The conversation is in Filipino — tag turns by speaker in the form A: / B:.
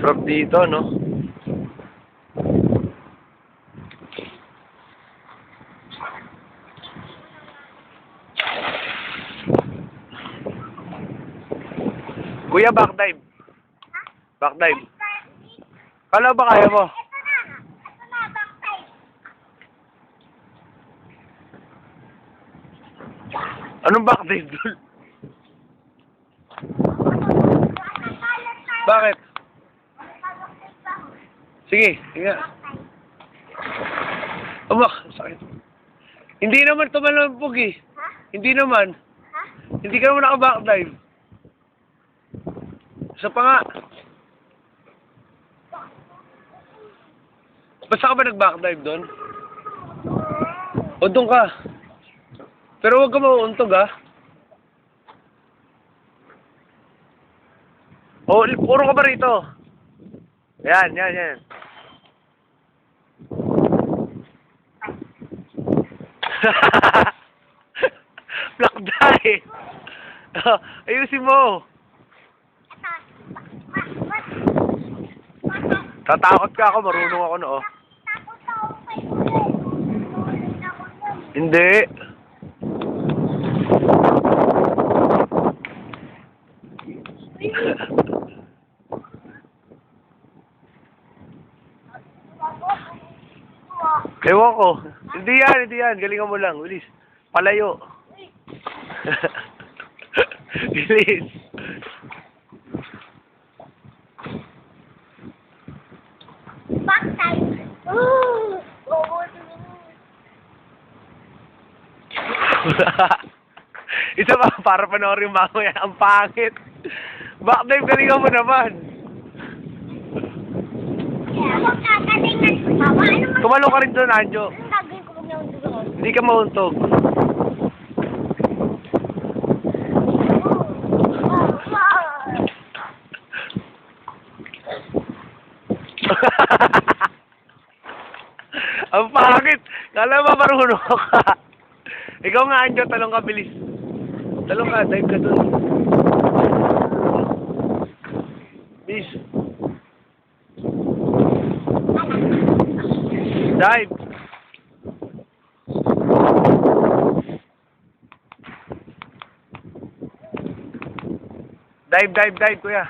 A: Sarap dito, no? Kuya, backdive. Backdive. Kala ba kaya mo? Anong backdive doon? Bakit? Sige, sige. Aba, sakit. Hindi naman tumalampog eh. Hindi naman. Hindi ka naman naka-backdive. Isa pa nga. Basta ka ba nag-backdive doon? O doon ka? Pero huwag ka mauuntog ha. O, puro ka ba rito? Yan, yan, yan. Black die. Ayusin mo. Tatakot ka ako, marunong ako no. Hindi. Ewan ko. Hindi yan, hindi yan. Galingan mo lang. Bilis. Palayo. Bilis. Isa pa, para panoorin mamaya. Ang pangit. Backdive, galingan mo naman. Tumalo ka rin doon, Anjo. Hindi ka mauntog. Ang pangit. Kala ba marunong ka? Ikaw nga, Anjo, talong ka, bilis. Talong ka, dive ka doon. Bilis. Dive. Dive, dive, dive, kuya.